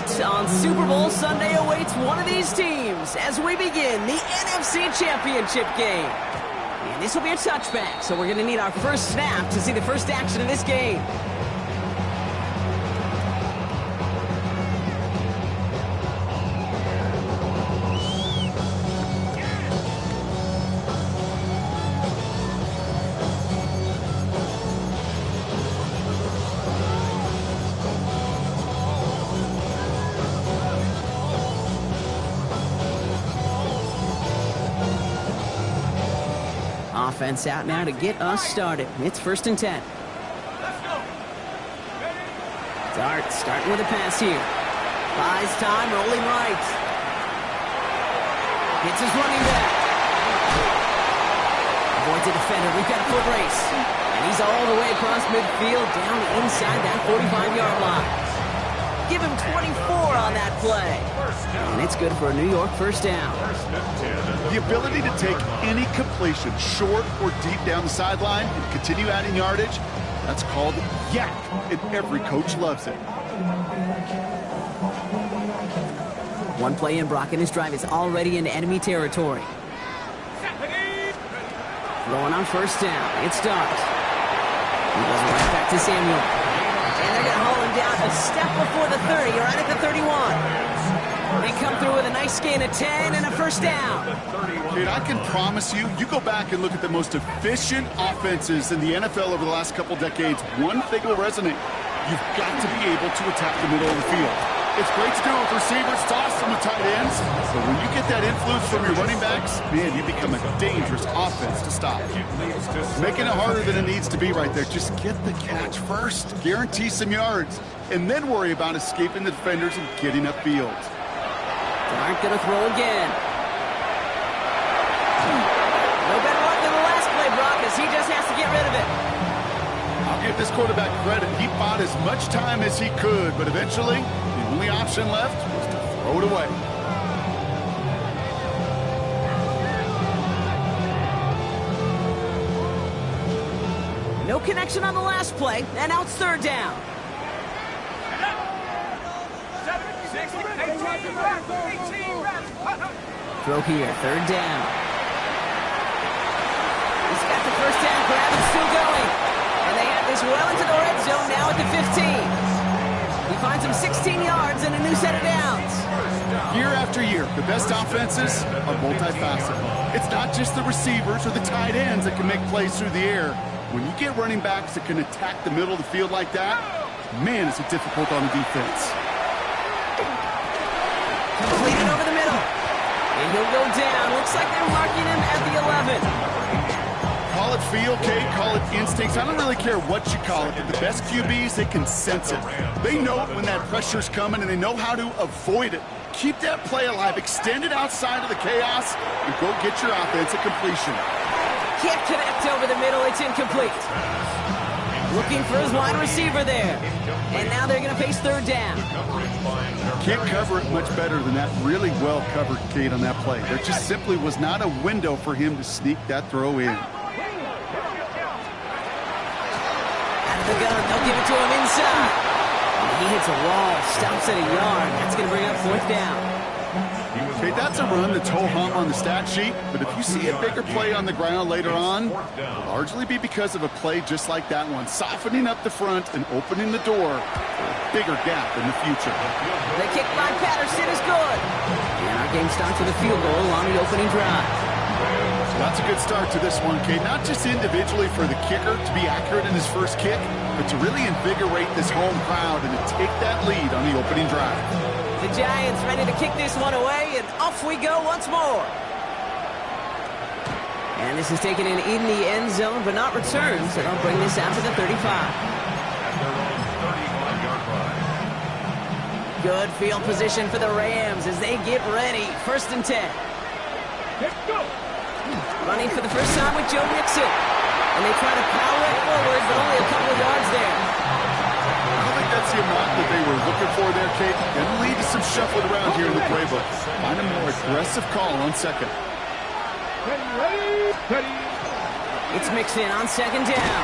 fate on Super Bowl Sunday awaits one of these teams as we begin the NFC Championship game. And this will be a touchback, so we're going to need our first snap to see the first action of this game. Offense out now to get us started. It's 1st and 10. Dart starting with a pass here. Buys time, rolling right. Hits his running back. Avoids the defender. We've got a foot race. And he's all the way across midfield down inside that 45-yard line. Give him 24 on that play. And it's good for a New York first down. The ability to take any completion, short or deep down the sideline, and continue adding yardage, that's called yak, and every coach loves it. One play in, Brock, and his drive is already into enemy territory. Going on first down. It's Dart. He goes right back to Samuel. And they're going to haul him down a step before the 30, right at the 31. They come through with a nice gain of 10 and a first down. Dude, I can promise you, you go back and look at the most efficient offenses in the NFL over the last couple decades, one thing will resonate. You've got to be able to attack the middle of the field. It's great to do it with receivers, it's awesome with tight ends, but when you get that influence from your running backs, man, you become a dangerous offense to stop. Making it harder than it needs to be right there. Just get the catch first, guarantee some yards, and then worry about escaping the defenders and getting upfield. Aren't going to throw again. No better luck than the last play, Brock, as he just has to get rid of it. I'll give this quarterback credit. He bought as much time as he could, but eventually, the only option left was to throw it away. No connection on the last play, and now it's 3rd down. Throw here, 3rd down. He's got the first down grab and still going. And they have this well into the red zone now at the 15. He finds him 16 yards and a new set of downs. Year after year, the best offenses are multifaceted. It's not just the receivers or the tight ends that can make plays through the air. When you get running backs that can attack the middle of the field like that, man, is it difficult on the defense. Completed over the middle. And he'll go down. Looks like they're marking him at the 11. Call it feel, Kate, call it instincts. I don't really care what you call it, but the best QBs, they can sense it. They know it when that pressure's coming, and they know how to avoid it. Keep that play alive, extend it outside of the chaos, and go get your offense a completion. Can't connect over the middle. It's incomplete. Looking for his wide receiver there. And now they're going to face 3rd down. Can't cover it much better than that. Really well covered, Kate, on that play. There just simply was not a window for him to sneak that throw in. Out of the gun. They'll give it to him inside. And he hits a wall. Stops at a yard. That's going to bring up 4th down. Okay, that's a run that's ho-hum on the stat sheet, but if you see a bigger play on the ground later on, it'll largely be because of a play just like that one, softening up the front and opening the door for a bigger gap in the future. The kick by Patterson is good. And our game starts with a field goal on the opening drive. So that's a good start to this one, Kate. Not just individually for the kicker to be accurate in his first kick, but to really invigorate this home crowd and to take that lead on the opening drive. The Giants ready to kick this one away, and off we go once more. And this is taken in the end zone, but not returned, so they'll bring this out to the 35. Good field position for the Rams as they get ready. 1st and 10. Running for the first time with Joe Mixon. And they try to power it forward, but only a couple of yards there. I don't think that's the amount that they were looking for there, Kate. And lead to some shuffling around here in the playbook. Find a more aggressive call on 2nd. It's Mixon on 2nd down.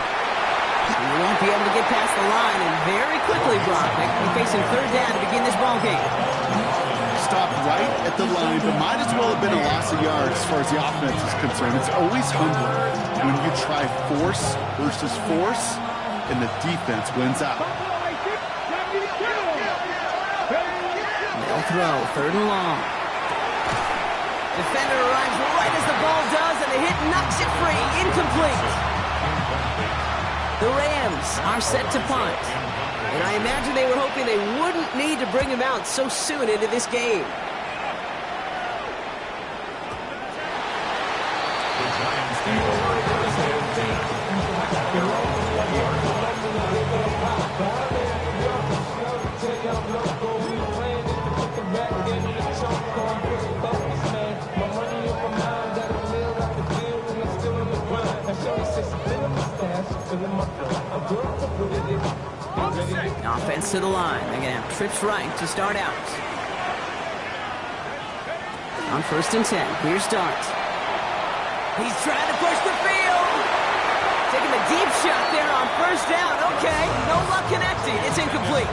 He won't be able to get past the line, and very quickly, Brock, they will be facing 3rd down to begin this ball ball game. Stopped right at the line, but might as well have been a loss of yards as far as the offense is concerned. It's always humbling when you try force versus force, and the defense wins out. They'll throw, 3rd and long. Defender arrives right as the ball does, and the hit knocks it free. Incomplete. The Rams are set to punt. And I imagine they were hoping they wouldn't need to bring him out so soon into this game. Offense to the line. They're going to have trips right to start out. On 1st and 10, here's Dart. He's trying to push the field. Taking a deep shot there on 1st down. Okay, no luck connecting. It's incomplete.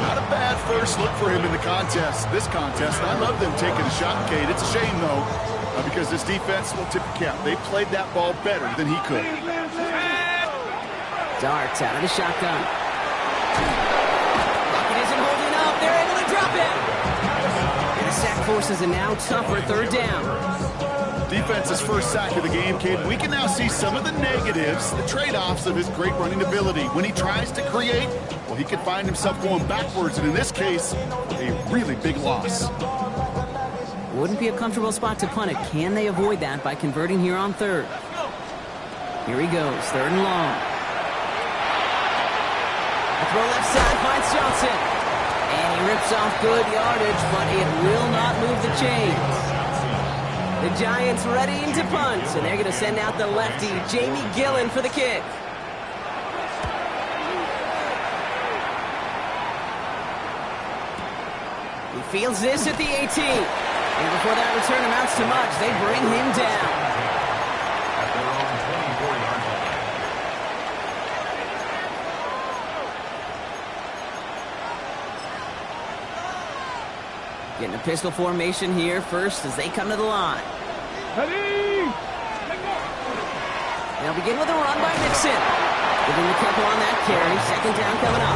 Not a bad first look for him in the contest. This contest, I love them taking a shot, Cade. It's a shame, though, because this defense will tip the cap. They played that ball better than he could. Dart out of the shotgun. Lockett isn't holding up. They're able to drop him. And the sack forces a now tougher 3rd down. Defense's first sack of the game, Cade. We can now see some of the negatives, the trade-offs of his great running ability. When he tries to create, well, he can find himself going backwards, and in this case, a really big loss. Wouldn't be a comfortable spot to punt it. Can they avoid that by converting here on 3rd? Here he goes, 3rd and long. Throw left side, finds Johnson. And he rips off good yardage, but it will not move the chains. The Giants ready to punt, and they're going to send out the lefty, Jamie Gillen, for the kick. He fields this at the 18. And before that return amounts to much, they bring him down. Getting a pistol formation here first as they come to the line. They'll begin with a run by Nixon. Giving the couple on that carry. 2nd down coming up.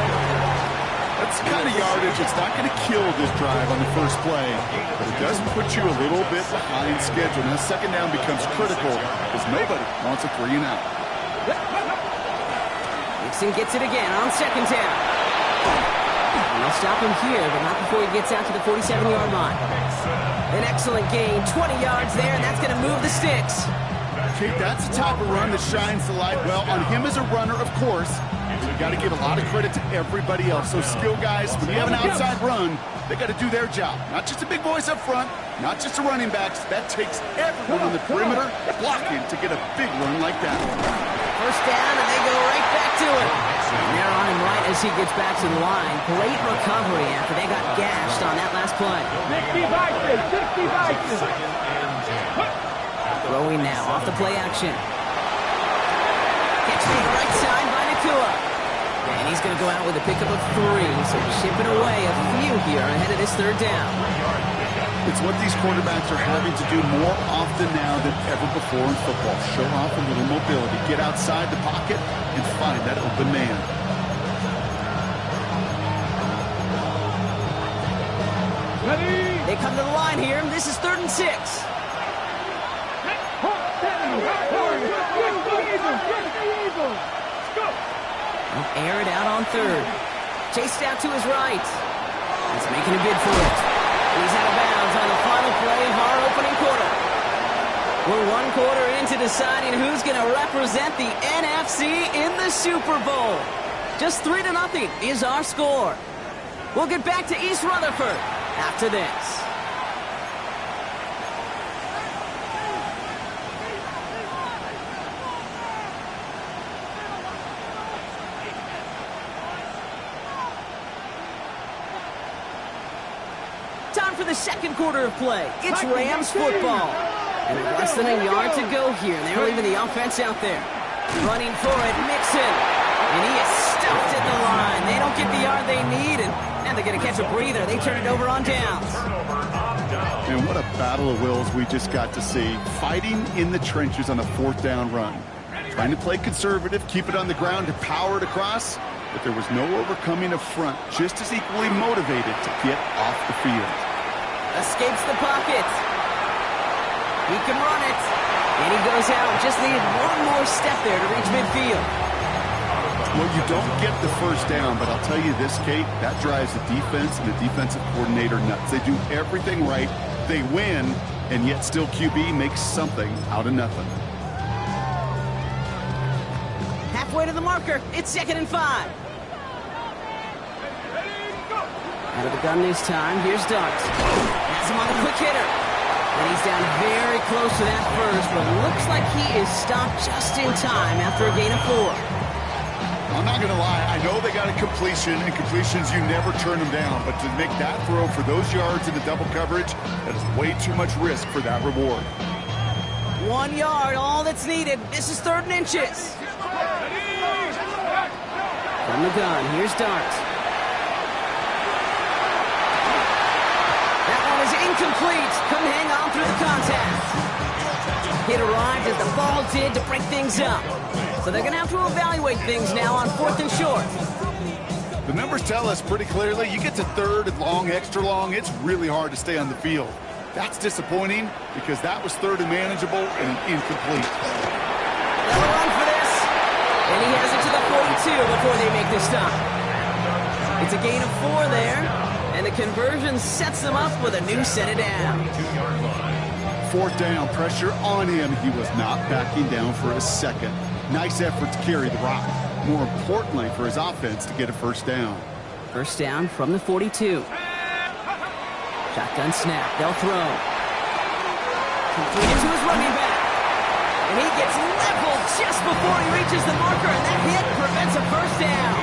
That's the kind of yardage that's not going to kill this drive on the first play, but it does put you a little bit behind schedule. Now 2nd down becomes critical because nobody wants a 3 and out. Nixon gets it again on 2nd down. And they'll stop him here, but not before he gets out to the 47-yard line. An excellent gain, 20 yards there, and that's going to move the sticks. Okay, that's the type of run that shines the light well on him as a runner, of course. But you got to give a lot of credit to everybody else. So skill guys, when you have an outside run, they got to do their job. Not just a big boys up front, not just the running backs. That takes everyone on the perimeter blocking to get a big run like that. 1st down, and they go right back to it. And they're on him right as he gets back to the line. Great recovery after they got gashed on that last play. 60 Vikings. Throwing now off the play action. Catch to the right side by Nakua. And he's going to go out with a pickup of 3. So chipping away a few here ahead of this 3rd down. It's what these quarterbacks are having to do more often now than ever before in football. Show off a little mobility. Get outside the pocket and find that open man. They come to the line here. This is 3rd and 6. They'll air it out on 3rd. Chased out to his right. He's making a bid for it. He's out of bounds on the final play of our opening quarter. We're 1 quarter into deciding who's going to represent the NFC in the Super Bowl. Just 3-0 is our score. We'll get back to East Rutherford after this. Time for the 2nd quarter of play. It's Rams football. And with less than a yard to go here, and they're leaving the offense out there. Running for it, Mixon. And he is stuffed at the line. They don't get the yard they need, and now they're going to catch a breather. They turn it over on downs. And what a battle of wills we just got to see. Fighting in the trenches on a 4th down run. Trying to play conservative, keep it on the ground to power it across, but there was no overcoming a front just as equally motivated to get off the field. Escapes the pocket. He can run it. And he goes out. Just needed one more step there to reach midfield. Well, you don't get the first down, but I'll tell you this, Kate, that drives the defense and the defensive coordinator nuts. They do everything right. They win, and yet still QB makes something out of nothing. Halfway to the marker. It's 2nd and 5. Out of the gun this time. Here's Dart. Has him on the quick hitter. And he's down very close to that first, but looks like he is stopped just in time after a gain of 4. I'm not going to lie. I know they got a completion, and completions, you never turn them down. But to make that throw for those yards in the double coverage, that is way too much risk for that reward. 1 yard, all that's needed. This is 3rd and inches. From the gun, here's Dart. That one is incomplete. Couldn't hang on through the contact. Hit arrived as the ball did to break things up. So they're going to have to evaluate things now on 4th and short. The numbers tell us pretty clearly, you get to 3rd and long, extra long, it's really hard to stay on the field. That's disappointing because that was 3rd and manageable and incomplete. They'll run for this. And he has it to the 42 before they make the stop. It's a gain of 4 there. And the conversion sets them up with a new set of down. 4th down, pressure on him. He was not backing down for a second. Nice effort to carry the rock. More importantly for his offense to get a 1st down. 1st down from the 42. Shotgun snap. They'll throw. Completed to his running back. And he gets leveled just before he reaches the marker, and that hit prevents a 1st down.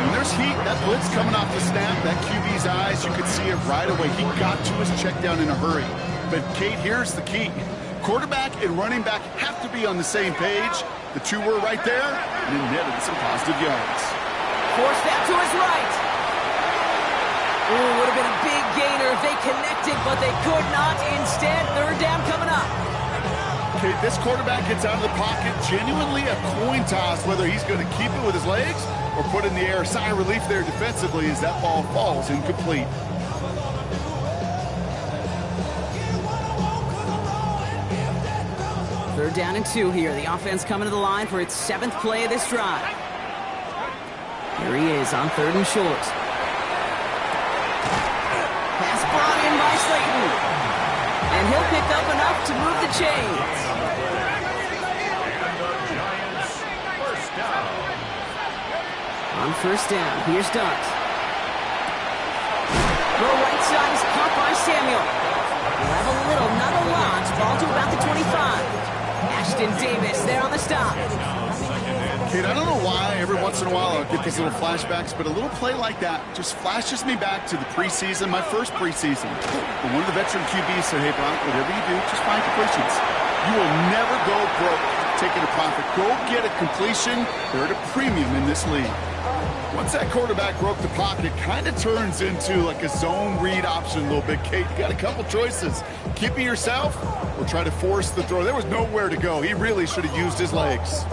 When there's heat, that blitz coming off the snap, that QB's eyes, you could see it right away. He got to his check down in a hurry. But, Kate, here's the key. Quarterback and running back have to be on the same page. The two were right there, and it netted some positive yards. Forced out to his right. Ooh, would have been a big gainer if they connected, but they could not. Instead, 3rd down coming up. Okay, this quarterback gets out of the pocket, genuinely a coin toss whether he's going to keep it with his legs or put it in the air. Sigh of relief there defensively as that ball falls incomplete. Third down and 2 here. The offense coming to the line for its 7th play of this drive. Here he is on 3rd and short. Pass brought in by Slayton. And he'll pick up enough to move the chains. On 1st down, here's Dart. Throw right side is caught by Samuel. We'll have a little, not a lot. Ball to about the 25. Ashton Davis there on the stop. Kate, I don't know why every once in a while I'll get these little flashbacks, but a little play like that just flashes me back to the preseason, my first preseason. And one of the veteran QBs said, hey, Brock, whatever you do, just find completions. You will never go broke taking a profit. Go get a completion. They're at a premium in this league. Once that quarterback broke the pocket, kind of turns into like a zone read option a little bit. Kate, you got a couple choices. Keep it yourself or try to force the throw. There was nowhere to go. He really should have used his legs.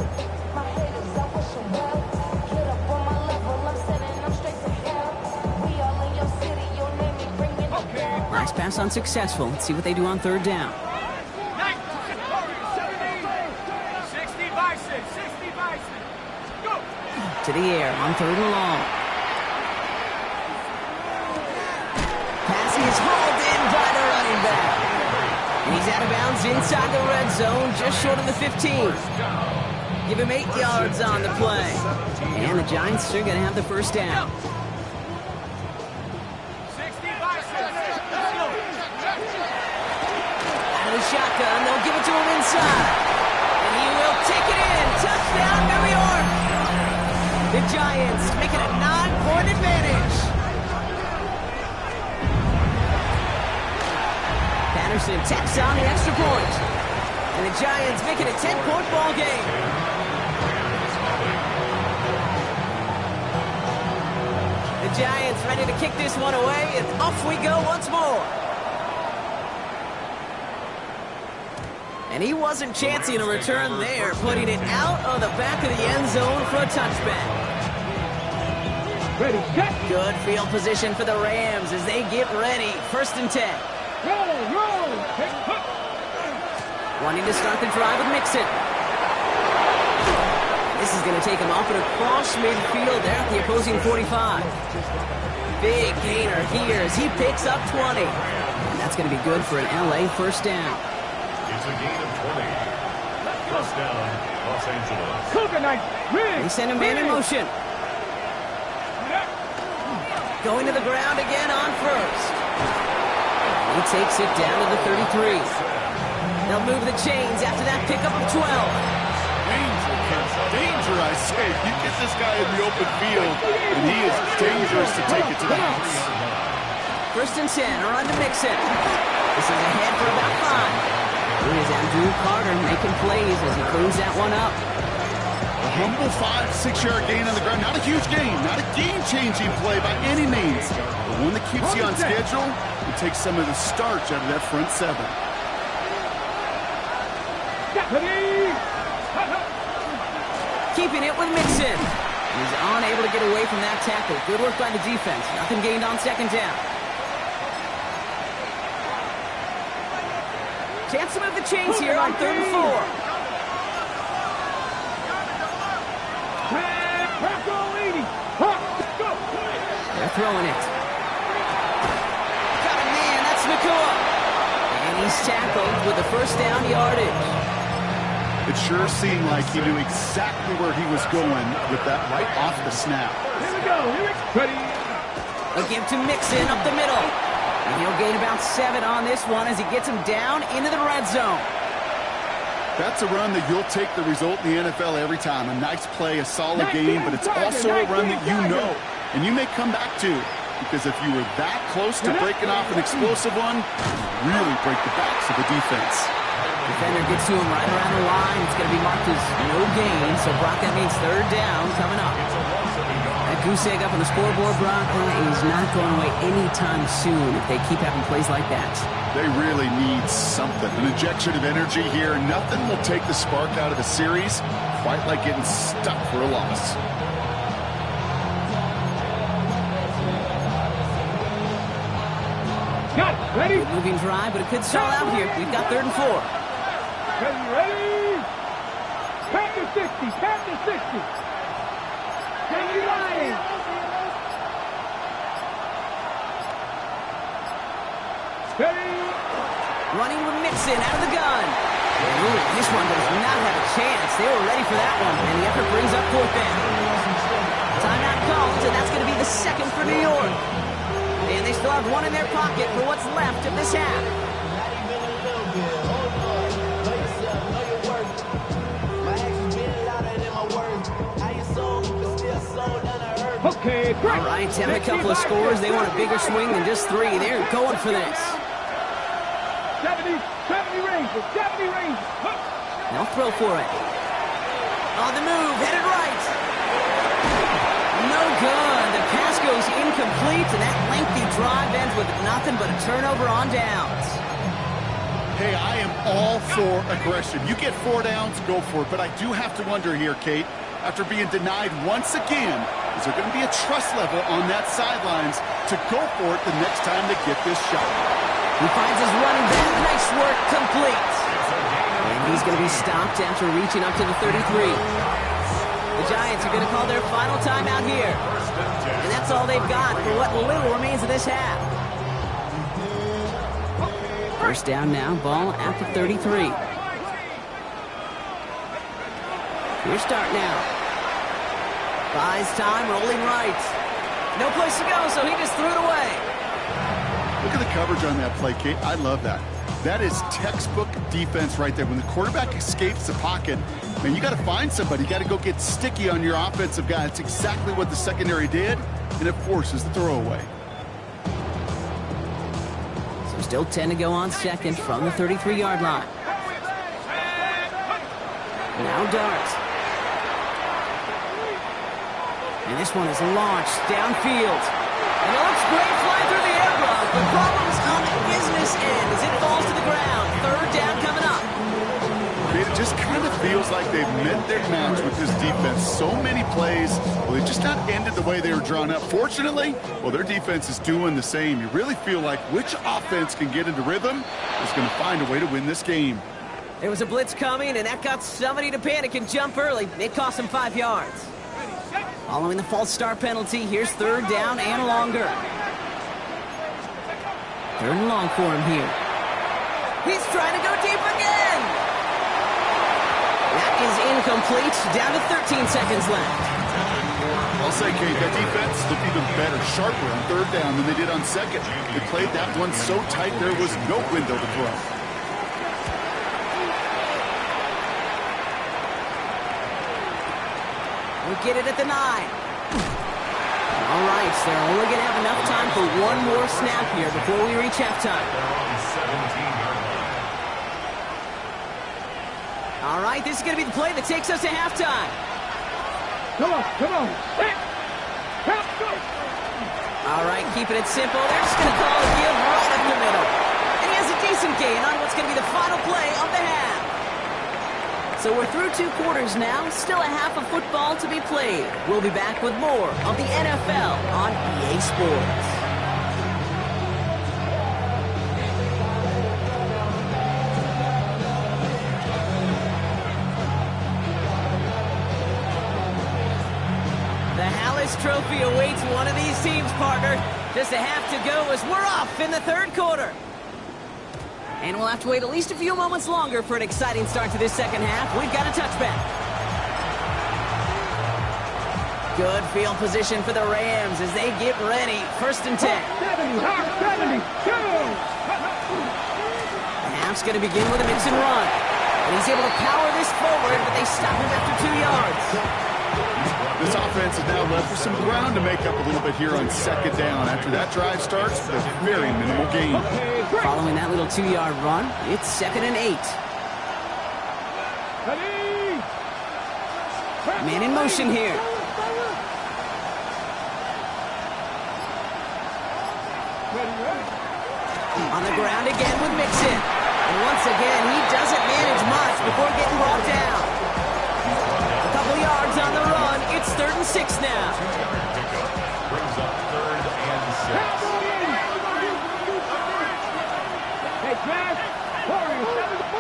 Nice pass unsuccessful. Let's see what they do on 3rd down. 60 by 6, 60 by 6. Go! To the air on 3rd and long. Pass is hauled in by the running back. And he's out of bounds inside the red zone, just short of the 15. Give him 8 yards on the play. And the Giants are going to have the 1st down. 60 by 6. Out of the shotgun, they'll give it to him inside. And he will take it in. Touchdown, New York. The Giants make it a 9-point advantage. Patterson tacks on the extra point. And the Giants make it a 10-point ball game. Giants ready to kick this one away, and off we go once more. And he wasn't chancing a return there, putting it out of the back of the end zone for a touchback. Ready, set. Good field position for the Rams as they get ready. 1st and 10. Roll. Take hook. Wanting to start the drive with Mixon. This is going to take him off and across midfield there at the opposing 45. Big gainer here as he picks up 20. And that's going to be good for an LA 1st down. It's a gain of 20. First down, Los Angeles. Coconut. They send him man in motion. Going to the ground again on 1st. He takes it down to the 33. They'll move the chains after that pickup of 12. Danger, Kent. Danger, I say. You get this guy in the open field, and he is dangerous to take it to the house. 1st and 10, a run to Mixon. This is ahead for about 5. Here is Andrew Carter making plays as he cleans that one up. A humble 5-6-yard gain on the ground. Not a huge gain, not a game-changing play by any means, but one that keeps you on schedule and takes some of the starch out of that front 7. Keeping it with Mixon. He's unable to get away from that tackle. Good work by the defense. Nothing gained on 2nd down. Chance to move the chains here on 3rd and 4. They're throwing it. Got a man, that's Nakua. And he's tackled with the 1st down yardage. It sure seemed like he knew exactly where he was going with that right off the snap. Here we go. Ready. A give to Mixon up the middle. And he'll gain about 7 on this one as he gets him down into the red zone. That's a run that you'll take the result in the NFL every time. A nice play, a solid game, but it's also a run that you know and you may come back to, because if you were that close to breaking off an explosive one, you really break the backs of the defense. Defender gets to him right around the line. It's going to be marked as no gain, so Brock, that means 3rd down coming up. That goose egg up on the scoreboard, Brock, is not going away anytime soon if they keep having plays like that. They really need something, an injection of energy here. Nothing will take the spark out of the series quite like getting stuck for a loss. Got it. Ready. Good moving drive, but it could stall out here. We've got 3rd and 4. Ready. Pack to 60. Pack to 60. Steady line. Steady. Running with Mixon out of the gun. Ooh, this one does not have a chance. They were ready for that one, and the effort brings up 4th down. Timeout called, and that's going to be the 2nd for New York. And they still have 1 in their pocket for what's left of this half. Okay, All right, down a couple of scores. They want a bigger swing than just 3. They're going for this. 70 ranges, 70 ranges. They'll throw for it. On the move, headed right. No good. The pass goes incomplete, and that lengthy drive ends with nothing but a turnover on downs. Hey, I am all for aggression. You get 4 downs, go for it. But I do have to wonder here, Kate, after being denied once again, is there going to be a trust level on that sidelines to go for it the next time they get this shot? He finds his running back. Nice work, complete. And he's going to be stopped after reaching up to the 33. The Giants are going to call their final timeout here. And that's all they've got for what little remains of this half. 1st down now, ball at the 33. Your start now. Buys time, rolling right. No place to go, so he just threw it away. Look at the coverage on that play, Kate. I love that. That is textbook defense right there. When the quarterback escapes the pocket, man, you got to find somebody. You got to go get sticky on your offensive guy. That's exactly what the secondary did, and it forces the throwaway. So still 10 to go on 2nd from the 33-yard line. Now Dart. And this one is launched downfield. And it looks great flying through the air, Brock, but problems on the business end as it falls to the ground. Third down coming up. It just kind of feels like they've met their match with this defense. So many plays, well, they just not ended the way they were drawn up. Fortunately, well, their defense is doing the same. You really feel like which offense can get into rhythm is going to find a way to win this game. There was a blitz coming, and that got somebody to panic and jump early. It cost them 5 yards. Following the false start penalty, here's third down and longer. Third and long for him here. He's trying to go deep again. That is incomplete. Down to 13 seconds left. I'll say, Kate, that defense looked even better, sharper on third down than they did on second. They played that one so tight there was no window to throw. We get it at the 9. All right, so they're only going to have enough time for one more snap here before we reach halftime. All right, this is going to be the play that takes us to halftime. Come on. All right, keeping it simple. They're just going to call a give right up the middle. And he has a decent gain on what's going to be the final play of the half. So we're through 2 quarters now. Still a half of football to be played. We'll be back with more of the NFL on EA Sports. The Hallis Trophy awaits one of these teams, partner. Just a half to go as we're off in the third quarter. And we'll have to wait at least a few moments longer for an exciting start to this second half. We've got a touchback. Good field position for the Rams as they get ready. First and 10. 72. The half's going to begin with a mix and run. And he's able to power this forward, but they stop him after 2 yards. This offense is now left with some ground to make up a little bit here on second down. After that drive starts, a very minimal gain. Following that little 2-yard run, it's 2nd and 8. Man in motion here. On the ground again with Mixon. And once again, he doesn't manage much before getting brought down. A couple yards on the run. It's 3rd and 6 now. Brings up 3rd and 6. Hey, Trash.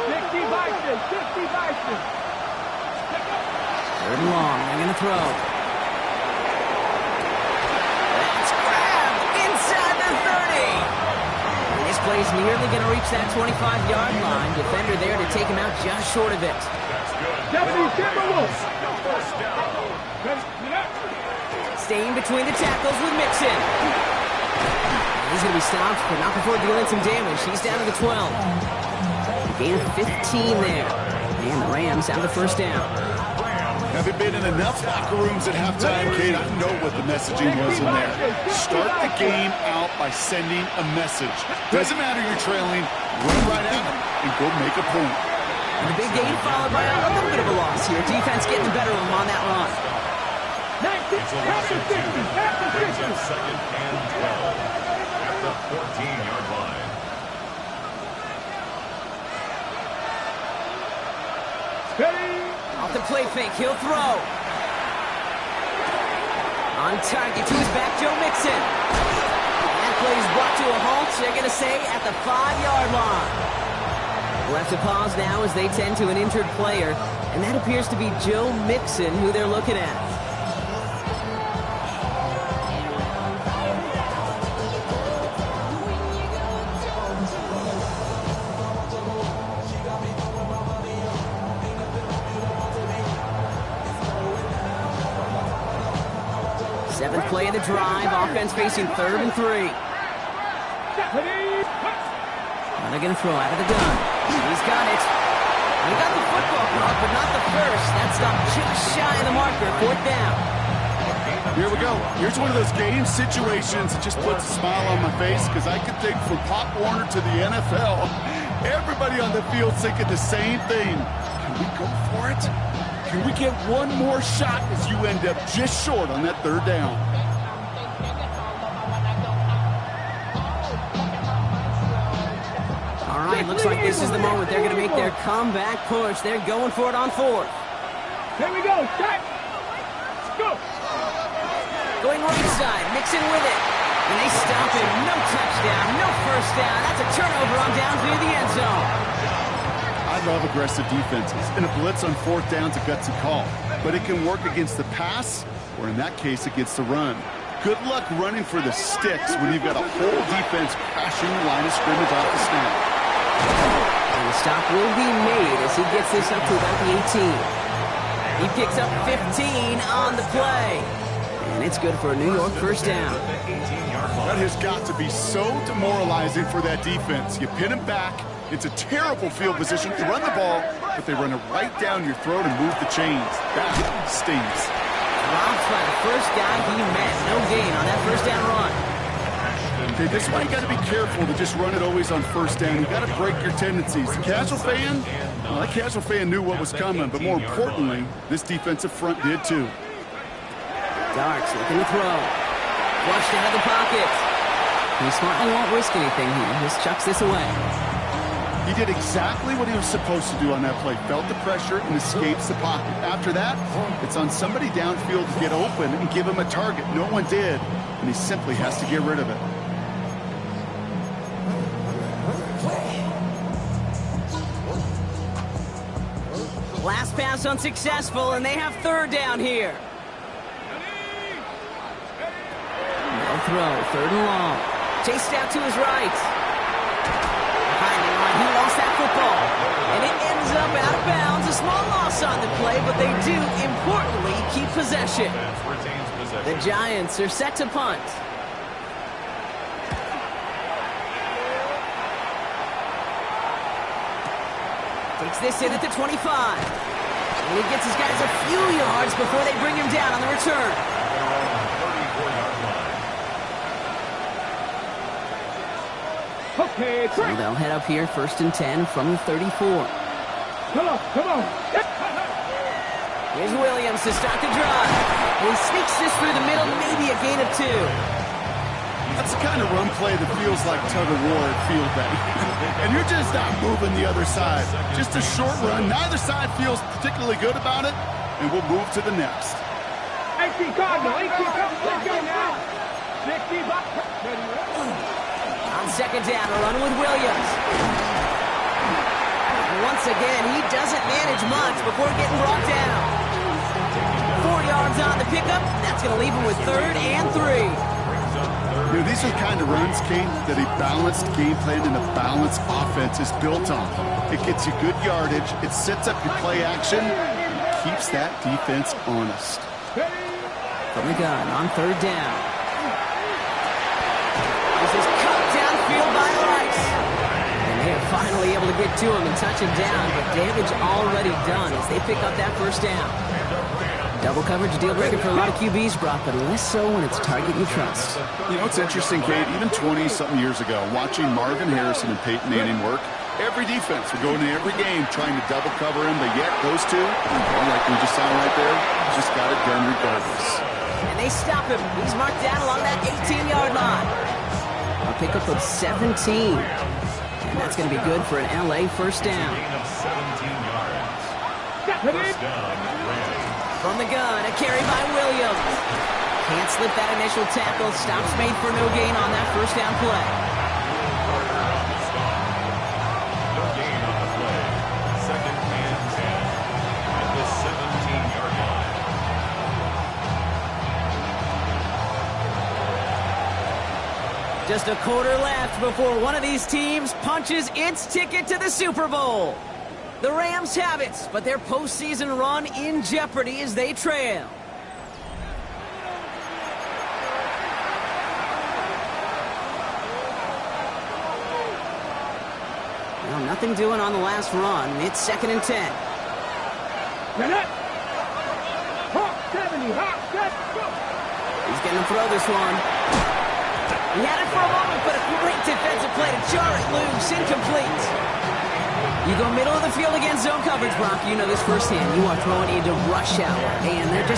60 Bison. 3rd and long. They're going to throw. That's grabbed inside the 30. And this play's nearly going to reach that 25-yard line. Defender there to take him out just short of it. Staying between the tackles with Mixon. He's going to be stopped, but not before dealing some damage. He's down to the 12. Gain of 15 there. And the Rams have the first down. Having been in enough locker rooms at halftime, Kate, I know what the messaging was in there. Start the game out by sending a message. Doesn't matter you're trailing, run right at them and go make a point. And a big gain followed by a little bit of a loss here. Defense getting the better of him on that run. It's a loss of 2. Brings up 2nd and 12 at the 14-yard line. Off the play fake, he'll throw. On target to his back, Joe Mixon. That play is brought to a halt, they're going to say, at the 5-yard line. We'll have to pause now as they tend to an injured player, and that appears to be Joe Mixon who they're looking at. Seventh play of the drive, offense facing 3rd and 3. Now they're going to throw out of the gun. He's got it. He got the football caught, but not the first. That stopped just shy of the marker. 4th down. Here we go. Here's one of those game situations that just puts a smile on my face because I can think from Pop Warner to the NFL. Everybody on the field thinking the same thing. Can we go for it? Can we get one more shot as you end up just short on that 3rd down? And looks like this is the moment they're going to make their comeback push. They're going for it on fourth. Here we go. Start. Go. Going right side, mixing with it. And they stop him. No touchdown, no first down. That's a turnover on downs near the end zone. I love aggressive defenses, and a blitz on fourth down's a gutsy call. But it can work against the pass, or in that case, against the run. Good luck running for the sticks when you've got a whole defense crashing the line of scrimmage off the snap. And the stop will be made as he gets this up to about the 18. He picks up 15 on the play. And it's good for a New York first down. That has got to be so demoralizing for that defense. You pin him back. It's a terrible field position to run the ball, but they run it right down your throat and move the chains. That stings. Dropped by the first guy he met. No gain on that first down run. Okay, this is why you got to be careful to just run it always on first down. You got to break your tendencies. The casual fan, well, that casual fan knew what was coming, but more importantly, this defensive front did too. Darks looking to throw. Flushed out of the pocket. He smartly won't risk anything here. Just chucks this away. He did exactly what he was supposed to do on that play. Felt the pressure and escapes the pocket. After that, it's on somebody downfield to get open and give him a target. No one did, and he simply has to get rid of it. Last pass unsuccessful, and they have third down here. No throw, third and long. Chased out to his right. Behind the line, he lost that football. And it ends up out of bounds. A small loss on the play, but they do, importantly, keep possession. The Giants are set to punt. Takes this in at the 25. And he gets his guys a few yards before they bring him down on the return. Okay, So they'll head up here, 1st and 10 from the 34. Come on, come on. Here's Williams to start the drive. And he sneaks this through the middle, maybe a gain of 2. That's the kind of run play that feels like tug-of-war at field day. And you're just not moving the other side. Just a short run. Neither side feels particularly good about it, and we'll move to the next. 18 Cardinal, 18 let's go now. 60 On second down, a run with Williams. And once again, he doesn't manage much before getting brought down. 4 yards on the pickup. That's going to leave him with 3rd and 3. You know, these are the kind of runs, Kate, that a balanced game plan and a balanced offense is built on. It gets you good yardage, it sets up your play action, keeps that defense honest. From the gun on 3rd down. This is cut downfield by Rice. And they are finally able to get to him and touch him down, but damage already done as they pick up that first down. Double coverage, deal breaker for a lot of QBs, Brock, but less so when it's a target you trust. You know, it's interesting, Kate, even 20-something years ago, watching Marvin Harrison and Peyton Manning work, every defense would go into every game trying to double cover him, but yet those two, well, like we just saw right there, just got it done regardless. And they stop him. He's marked down along that 18-yard line. A pickup of 17. And that's going to be good for an LA first down. First down, From the gun, a carry by Williams. Can't slip that initial tackle. Stops made for no gain on that first down play. no gain on the play. 2nd and 10 at the 17-yard line. Just a quarter left before one of these teams punches its ticket to the Super Bowl. The Rams have it, but their postseason run in jeopardy as they trail. Well, nothing doing on the last run. It's 2nd and 10. He's going to throw this one. He had it for a moment, but a great defensive play to jar it loose. Incomplete. You go middle of the field against zone coverage, Brock. You know this firsthand. You are throwing into rush hour. And there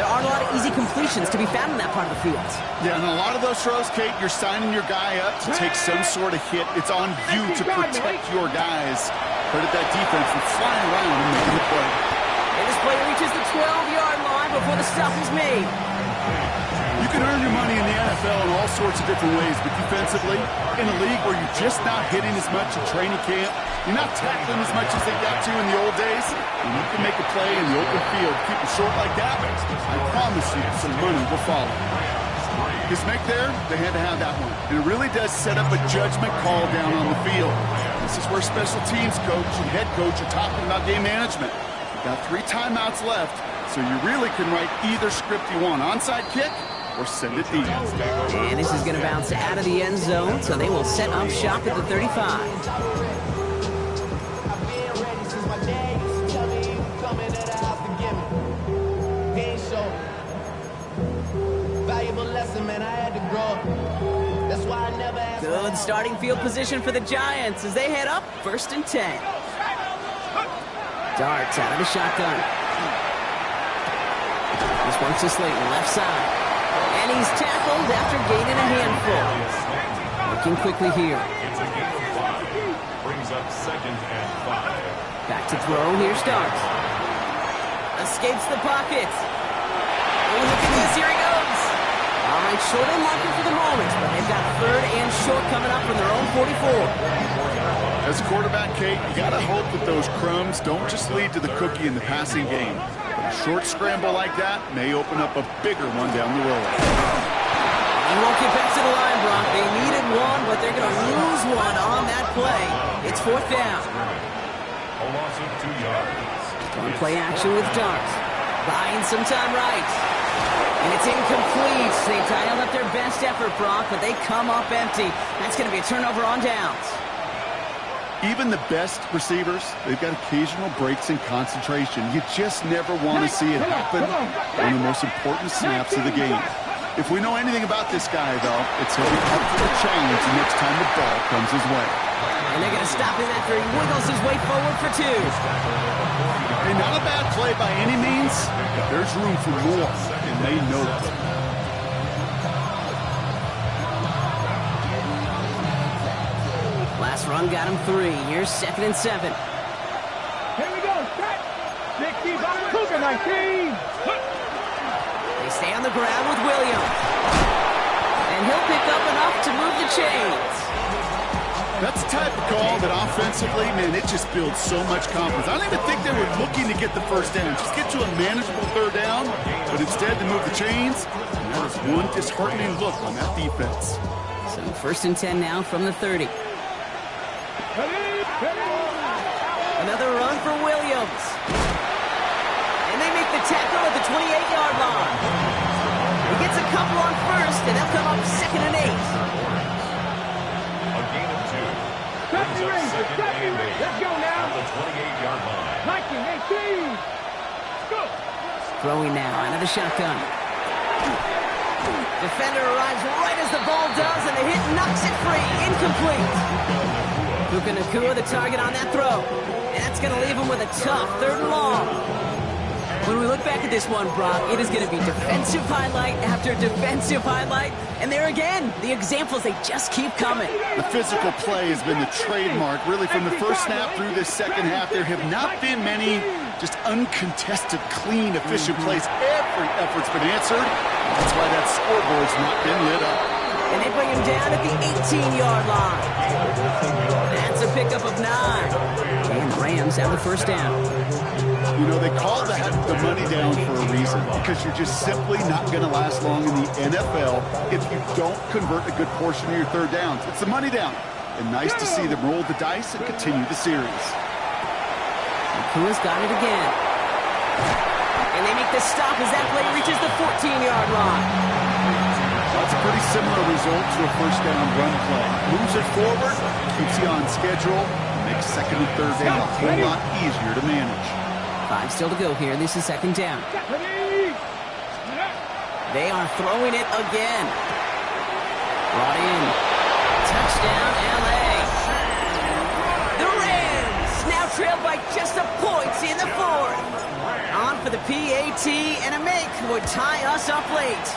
aren't a lot of easy completions to be found in that part of the field. Yeah, and a lot of those throws, Kate, you're signing your guy up to take some sort of hit. It's on you to protect your guys. Credit that defense for flying around and making the play. And this play reaches the 12-yard line before the stop is made. You can earn your money in the NFL in all sorts of different ways, but defensively, in a league where you're just not hitting as much in training camp, you're not tackling as much as they got to in the old days, and you can make a play in the open field, keep it short like that, I promise you some money will follow. This make there, they had to have that one. And it really does set up a judgment call down on the field. This is where special teams coach and head coach are talking about game management. You've got 3 timeouts left, so you really can write either script you want. Onside kick, or send it deep. And this is going to bounce out of the end zone, so they will set up shop at the 35. Good starting field position for the Giants as they head up 1st and 10. Darts out of the shotgun. This one's to Slayton, left side. And he's tackled after gaining a handful. Working quickly here. It's a gain of 5. Brings up 2nd and 5. Back to throw, here starts. Escapes the pocket. Oh, look at this, here he goes. All right, short and marker for the moment, but they've got 3rd and short coming up from their own 44. As a quarterback, Kate, you got to hope that those crumbs don't just lead to the cookie in the passing game. But a short scramble like that may open up a bigger one down the road. He won't get back to the line, Brock. They needed one, but they're going to lose one on that play. It's 4th down. A loss of 2 yards. On play action with Dart. Buying some time right. And it's incomplete. They dialed up their best effort, Brock, but they come up empty. That's going to be a turnover on downs. Even the best receivers, they've got occasional breaks in concentration. You just never want to see it happen on the most important snaps of the game. If we know anything about this guy, though, it's he'll be up for the challenge the next time the ball comes his way. And they're going to stop him after he wiggles his way forward for 2. Hey, not a bad play by any means, but there's room for more, and they know that. Last run got him 3. Here's 2nd and 7. Here we go. Set. 60 by Cougar 19. They stay on the ground with Williams. And he'll pick up enough to move the chains. That's the type of call that offensively, man, it just builds so much confidence. I don't even think they were looking to get the first down. Just get to a manageable 3rd down, but instead to move the chains, and that is one disheartening look on that defense. So 1st and 10 now from the 30. Another run for Williams. And they make the tackle at the 28-yard line. He gets a couple on 1st, and they'll come up 2nd and 8. A gain of 2. Brings up 2nd and 8. Let's go now. At the 28-yard line. 19, 18. Go. Throwing now out of the shotgun. Defender arrives right as the ball does, and the hit knocks it free. Incomplete. Puka Nacua, the target on that throw. And that's going to leave him with a tough 3rd and long. When we look back at this one, Brock, it is going to be defensive highlight after defensive highlight. And there again, the examples, they just keep coming. The physical play has been the trademark, really, from the first snap through this 2nd half. There have not been many just uncontested, clean, efficient plays. Every effort's been answered. That's why that scoreboard's not been lit up. And they bring him down at the 18-yard line. That's a pickup of 9. And the Rams have the 1st down. You know, they call that the money down for a reason, because you're just simply not going to last long in the NFL if you don't convert a good portion of your 3rd downs. It's the money down. And nice to see them roll the dice and continue the series. Nacua's got it again. And they make the stop as that play reaches the 14-yard line. That's a pretty similar result to a 1st down run play. Moves it forward, keeps you on schedule, makes 2nd and 3rd down a whole lot easier to manage. 5 still to go here. This is 2nd down. They are throwing it again. Brought in. Touchdown, L.A. The Rams now just a point in the fourth. On for the PAT, and a make would tie us up late.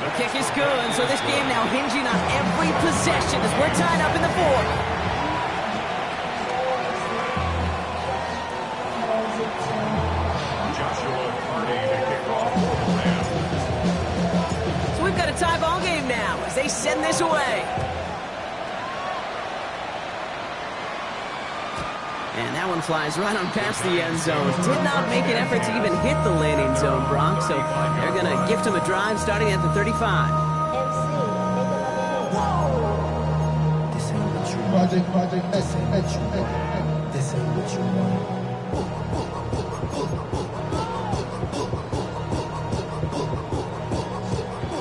The kick is good, so this game now hinging on every possession as we're tied up in the fourth. So we've got a tie ball game now as they send this away. And that one flies right on past the end zone. Did not make an effort to even hit the landing zone, Brock. So they're going to gift him a drive starting at the 35. This ain't what you want. This ain't what you want. This ain't what you want.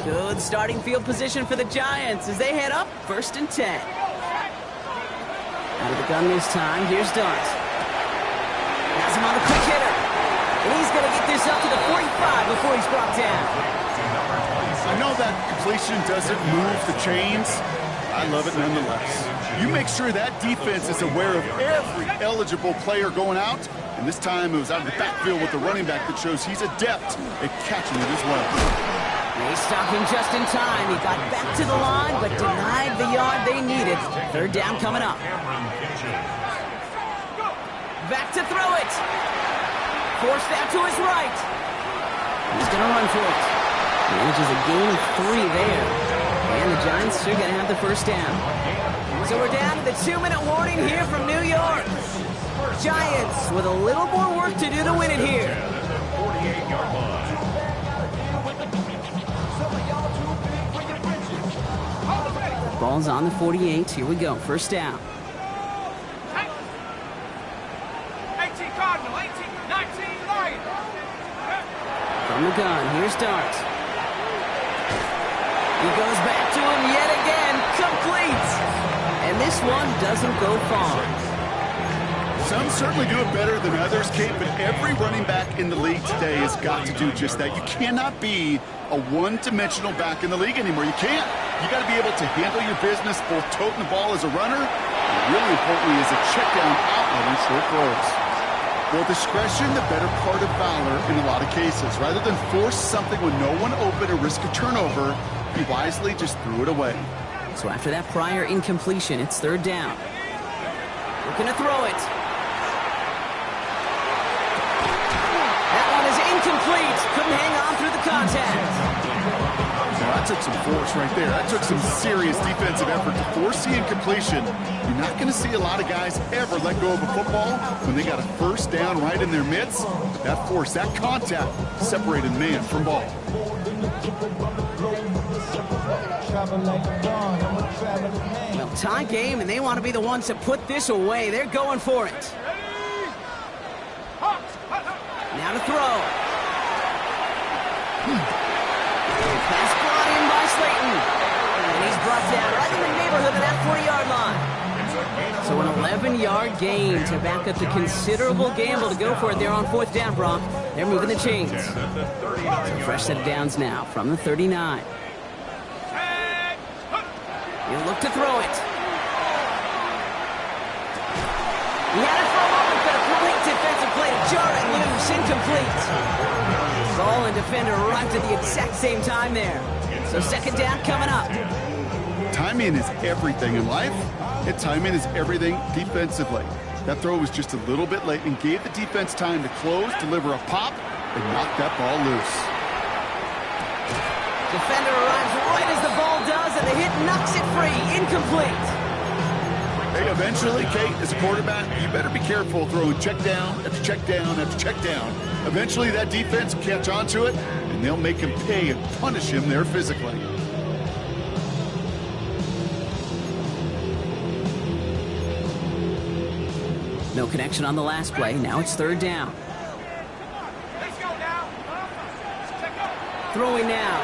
Good starting field position for the Giants as they head up 1st and 10. Out of the gun this time, here's Dart. Has him on the quick hitter. And he's going to get this up to the 45 before he's brought down. I know that completion doesn't move the chains. I love it nonetheless. You make sure that defense is aware of every eligible player going out. And this time it was out of the backfield with the running back that shows he's adept at catching it as well. They stopped him just in time. He got back to the line, but denied the yard they needed. 3rd down coming up. Back to throw it. Forced out to his right. He's going to run for it. Manages a gain of 3 there. And the Giants are going to have the 1st down. So we're down to the 2-minute warning here from New York. Giants with a little more work to do to win it here. 48-yard line. Ball's on the 48. Here we go. 1st down. 18 Cardinal, 18, 19 Lion. From the gun, here's Dart. He goes back to him yet again. Complete. And this one doesn't go far. Some certainly do it better than others, Kate, but every running back in the league today has got to do just that. You cannot be a one-dimensional back in the league anymore. You can't. You got to be able to handle your business, both toting the ball as a runner, and really importantly as a check-down outlet on short throws. Well, discretion, the better part of valor in a lot of cases. Rather than force something with no one open or risk a turnover, he wisely just threw it away. So after that prior incompletion, it's 3rd down. Looking to throw it. That one is incomplete. Couldn't hang on through the contact. Well, that took some force right there. That took some serious defensive effort to force the incompletion. You're not going to see a lot of guys ever let go of a football when they got a 1st down right in their midst. That force, that contact, separated man from ball. Well, tie game, and they want to be the ones to put this away. They're going for it. Now to throw. Pass brought in by Slayton. And he's brought down right in the neighborhood of that 40-yard line. So an 11-yard gain to back up the considerable gamble to go for it there on 4th down, Brock. They're moving the chains. So fresh set of downs now from the 39. He'll look to throw it. He had it for a moment, but a complete defensive play to jar it loose, incomplete. Ball and defender arrived at the exact same time there. So 2nd down coming up. Timing is everything in life, and timing is everything defensively. That throw was just a little bit late and gave the defense time to close, deliver a pop, and knock that ball loose. Defender arrives right as the ball does, and the hit knocks it free. Incomplete. Hey, eventually, Kate, as a quarterback, you better be careful throwing check down after check down after check down. Eventually, that defense will catch on to it, and they'll make him pay and punish him there physically. No connection on the last play. Now it's 3rd down. Let's go now. Throwing now.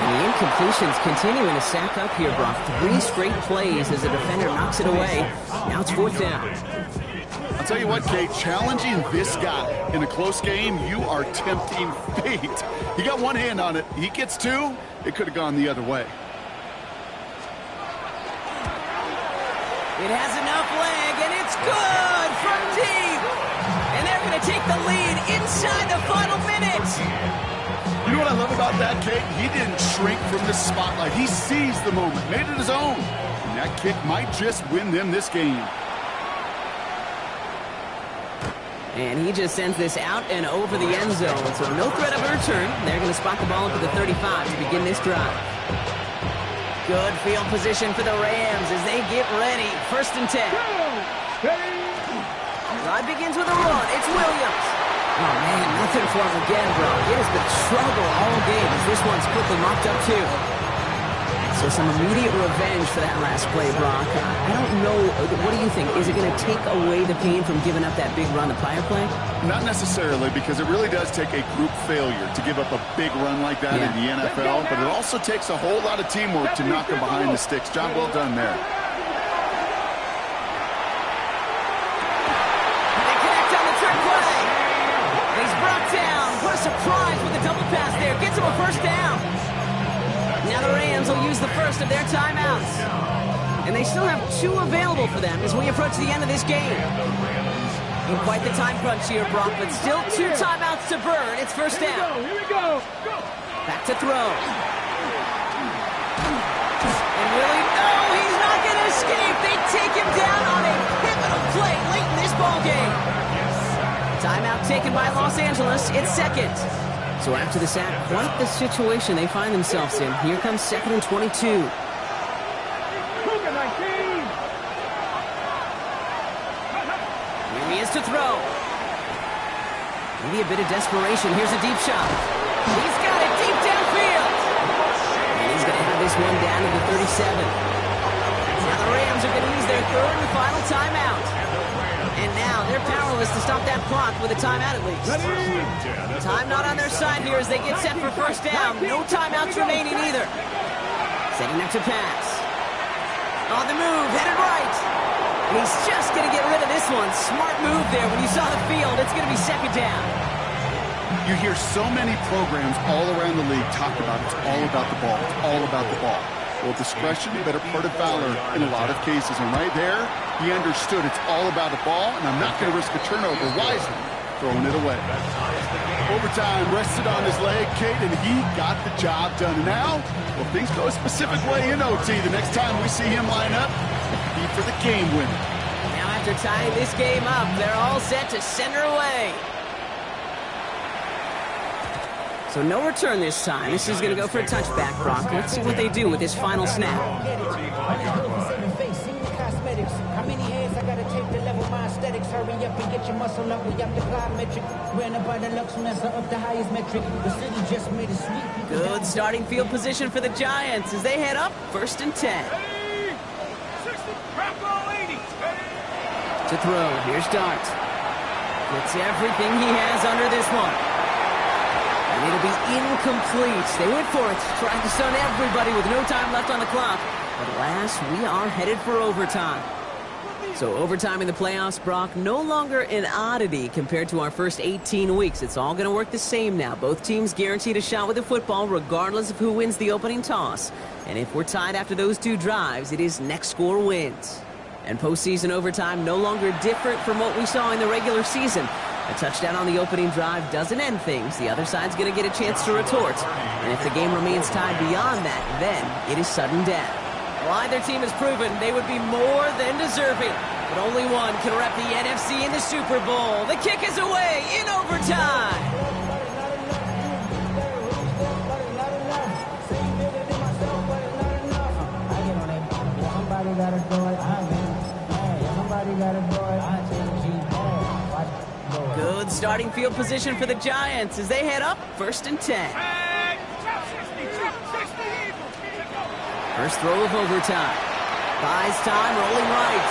And the incompletions continuing to sack up here, Brock. 3 straight plays as the defender knocks it away. Now it's 4th down. I'll tell you what, Kate, challenging this guy in a close game, you are tempting fate. He got one hand on it. He gets 2. It could have gone the other way. It has enough leg, and it's good from deep. And they're going to take the lead inside the final minute. You know what I love about that kick? He didn't shrink from the spotlight. He seized the moment, made it his own. And that kick might just win them this game. And he just sends this out and over the end zone. So no threat of a return. They're going to spot the ball up at the 35 to begin this drive. Good field position for the Rams as they get ready. 1st and 10. Drive begins with a run. It's Williams. Oh, man, nothing for him again, bro. It has been trouble all game as this one's quickly mopped up, too. So some immediate revenge for that last play, Brock. I don't know. What do you think? Is it going to take away the pain from giving up that big run the prior play? Not necessarily, because it really does take a group failure to give up a big run like that in the NFL, but it also takes a whole lot of teamwork to knock them behind the sticks. Job well done there. They connect on the trick play. He's brought down. What a surprise with the double pass there. Gets him a 1st down. Now the Rams will use the first of their timeouts. And they still have 2 available for them as we approach the end of this game. In quite the time crunch here, Brock, but still 2 timeouts to burn. It's 1st down. Here we go. Back to throw. And really, no, he's not going to escape. They take him down on a pivotal play late in this ball game. Timeout taken by Los Angeles. It's 2nd. So after the sack, quite the situation they find themselves in. Here comes 2nd and 22. Cougar 19. Here he is to throw. Maybe a bit of desperation. Here's a deep shot. He's got it deep downfield. And he's going to have this one down to the 37. Now the Rams are going to use their 3rd and final timeout. And now they're powerless to stop that clock with a timeout at least. Time not on their side here as they get set for 1st down. No timeouts remaining either. Setting up to pass. On the move, headed right. And he's just going to get rid of this one. Smart move there. When you saw the field, it's going to be 2nd down. You hear so many programs all around the league talk about it's all about the ball. It's all about the ball. Well, discretion, better part of valor in a lot of cases. And right there, he understood it's all about the ball, and I'm not going to risk a turnover wisely, throwing it away. Overtime rested on his leg, Kate, and he got the job done. And now, well, things go a specific way in OT. The next time we see him line up, be for the game winner. Now after tying this game up, they're all set to send her away. So no return this time. This is going to go for a touchback, Brock. Let's see what they do with this final snap. How many hands I gotta take to level my aesthetics? Hurry up and get your muscle up. We up the plyometric. Ran up by the lux when that's up the highest metric. The city just made it sweet. Good starting field position for the Giants as they head up 1st and 10. 60. Crap ball 80. To throw. Here's Dart. Gets everything he has under this one. And it'll be incomplete. They went for it. Tried to stun everybody with no time left on the clock. But alas, we are headed for overtime. So overtime in the playoffs, Brock, no longer an oddity compared to our first 18 weeks. It's all going to work the same now. Both teams guaranteed a shot with the football regardless of who wins the opening toss. And if we're tied after those 2 drives, it is next score wins. And postseason overtime no longer different from what we saw in the regular season. A touchdown on the opening drive doesn't end things. The other side's going to get a chance to retort. And if the game remains tied beyond that, then it is sudden death. Well, either team has proven they would be more than deserving. But only one can rep the NFC in the Super Bowl. The kick is away in overtime. Somebody gotta do it. Somebody gotta do it. Good starting field position for the Giants as they head up 1st and 10. First throw of overtime. Buys time, rolling right.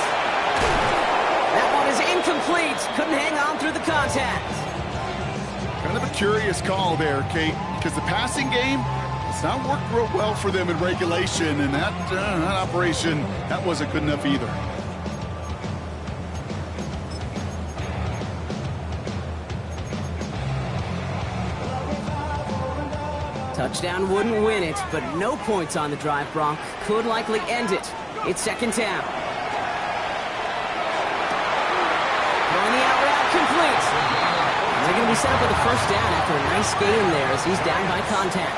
That one is incomplete. Couldn't hang on through the contact. Kind of a curious call there, Kate, because the passing game, it's not worked real well for them in regulation, and that operation, that wasn't good enough either. Touchdown wouldn't win it, but no points on the drive, Brock. Could likely end it. It's 2nd down. Throwing the out route complete. And they're going to be set up with a first down after a nice gain there as he's down by contact.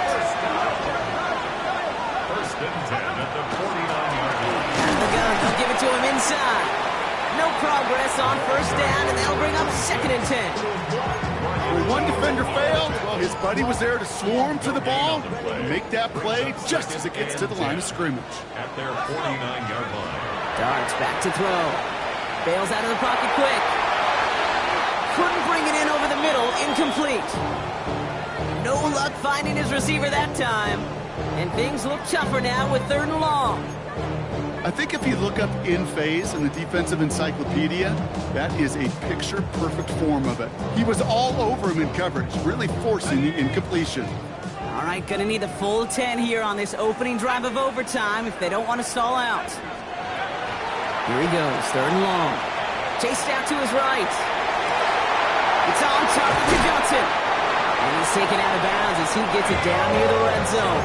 First and 10 at the 49-yard line. And the gun, they'll give it to him inside. No progress on first down, and they'll bring up second and 10. When one defender failed, well, his buddy was there to swarm to the ball and make that play just as it gets to the line of scrimmage. At their 49-yard line. Darts back to throw. Bails out of the pocket quick. Couldn't bring it in over the middle. Incomplete. No luck finding his receiver that time. And things look tougher now with 3rd and long. I think if you look up in phase in the defensive encyclopedia, that is a picture-perfect form of it. He was all over him in coverage, really forcing the incompletion. All right, gonna need the full 10 here on this opening drive of overtime if they don't want to stall out. Here he goes, 3rd and long. Chased out to his right. It's on target to Johnson. And he's taken out of bounds as he gets it down near the red zone.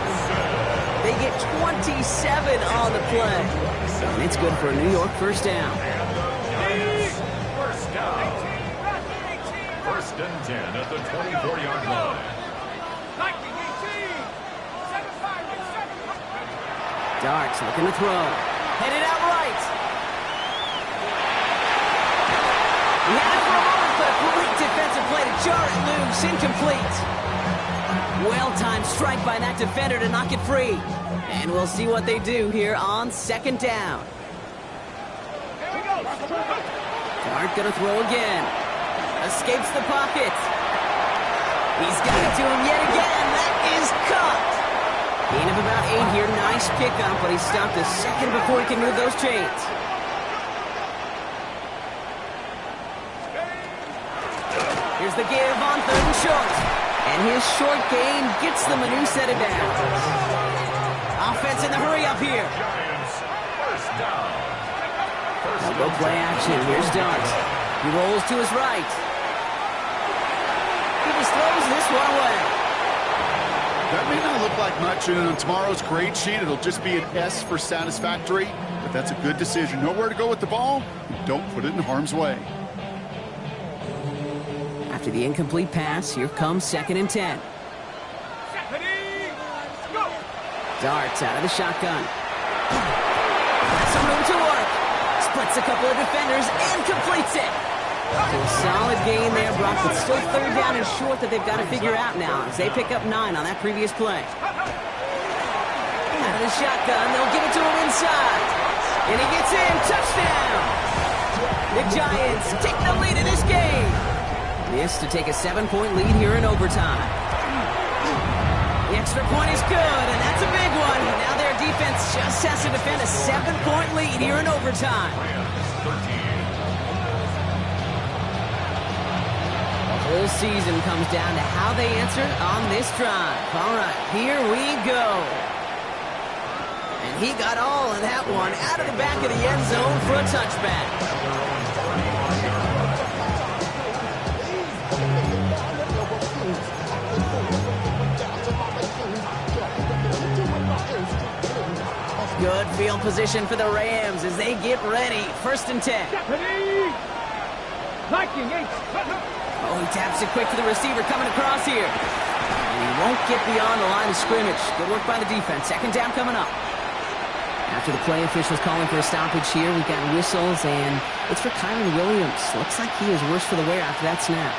They get 27 on the play. And it's good for a New York first down. First down. First and 10 at the 24-yard line. Darts looking to throw. Headed out right. He had it for a moment, but a great defensive play to jar it loose. Incomplete. Well-timed strike by that defender to knock it free. And we'll see what they do here on 2nd down. Dart gonna throw again. Escapes the pocket. He's got it to him yet again. That is caught. Gain of about 8 here. Nice pickup, but he stopped a second before he can move those chains. Here's the give on 3rd and short. And his short gain gets them a new set of downs. Offense in the hurry up here. Giants, first down. Go play action. Here's Dart. He rolls to his right. He just throws this one away. That may not look like much, and on tomorrow's grade sheet, it'll just be an S for satisfactory, but that's a good decision. Know where to go with the ball, and don't put it in harm's way. After the incomplete pass, here comes 2nd and 10. Darts out of the shotgun. Has some room to work. Splits a couple of defenders and completes it. So a solid gain there, Brock, but still 3rd down and short that they've got to figure out now as they pick up 9 on that previous play. Out of the shotgun, they'll give it to him inside. And he gets in. Touchdown! The Giants take the lead in this game. This to take a 7-point lead here in overtime. The extra point is good, and that's a big one. Now their defense just has to defend a 7-point lead here in overtime. The whole season comes down to how they answer on this drive. All right, here we go. And he got all of that one out of the back of the end zone for a touchback. Good field position for the Rams as they get ready. 1st and 10. Oh, he taps it quick to the receiver coming across here. And he won't get beyond the line of scrimmage. Good work by the defense. 2nd down coming up. After the play officials calling for a stoppage here, we got whistles, and it's for Kyron Williams. Looks like he is worse for the wear after that snap.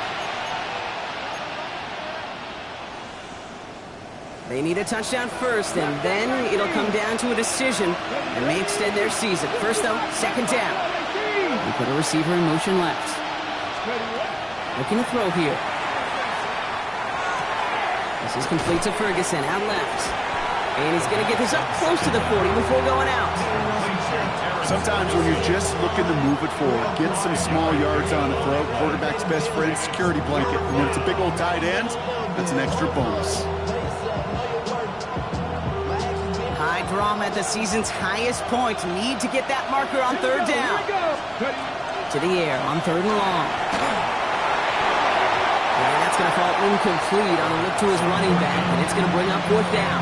They need a touchdown first, and then it'll come down to a decision and may extend their season. First, though, 2nd down. We put a receiver in motion left. Looking to throw here. This is complete to Ferguson, out left. And he's going to get this up close to the 40 before going out. Sometimes when you're just looking to move it forward, get some small yards on the throw, quarterback's best friend, security blanket. And when it's a big old tight end, that's an extra bonus. High drama at the season's highest point. Need to get that marker on 3rd down. To the air on 3rd and long. And that's going to fall incomplete on a look to his running back, and it's going to bring up 4th down.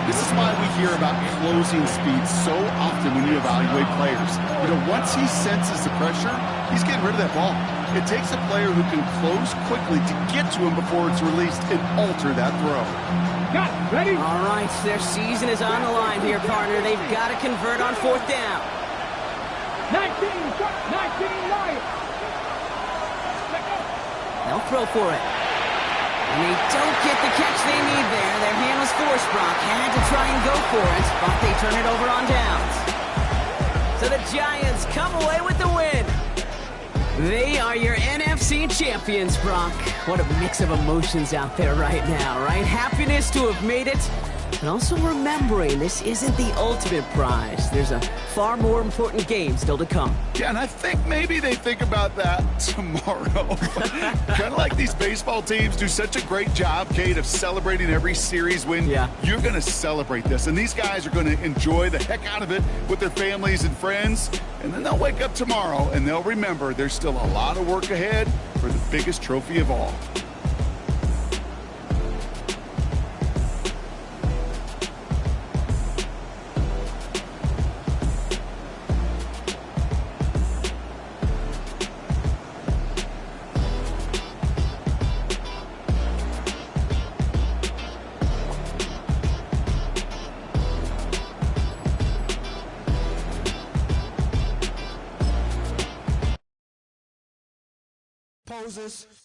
This is why we hear about closing speed so often when you evaluate players. You know, once he senses the pressure, he's getting rid of that ball. It takes a player who can close quickly to get to him before it's released and alter that throw. Got it. Ready? All right, their season is on the line here, partner. They've got to convert on 4th down. 19 Lions. They'll throw for it. And they don't get the catch they need there. Their hand was forced, Brock. Had to try and go for it, but they turn it over on downs. So the Giants come away with the win. They are your NFC champions, Brock. What a mix of emotions out there right now, right? Happiness to have made it, and also remembering this isn't the ultimate prize. There's a far more important game still to come. Yeah, and I think maybe they think about that tomorrow. Kind of like these baseball teams do such a great job, Kate, of celebrating every series win. Yeah. You're going to celebrate this, and these guys are going to enjoy the heck out of it with their families and friends, and then they'll wake up tomorrow, and they'll remember there's still a lot of work ahead for the biggest trophy of all. Poses.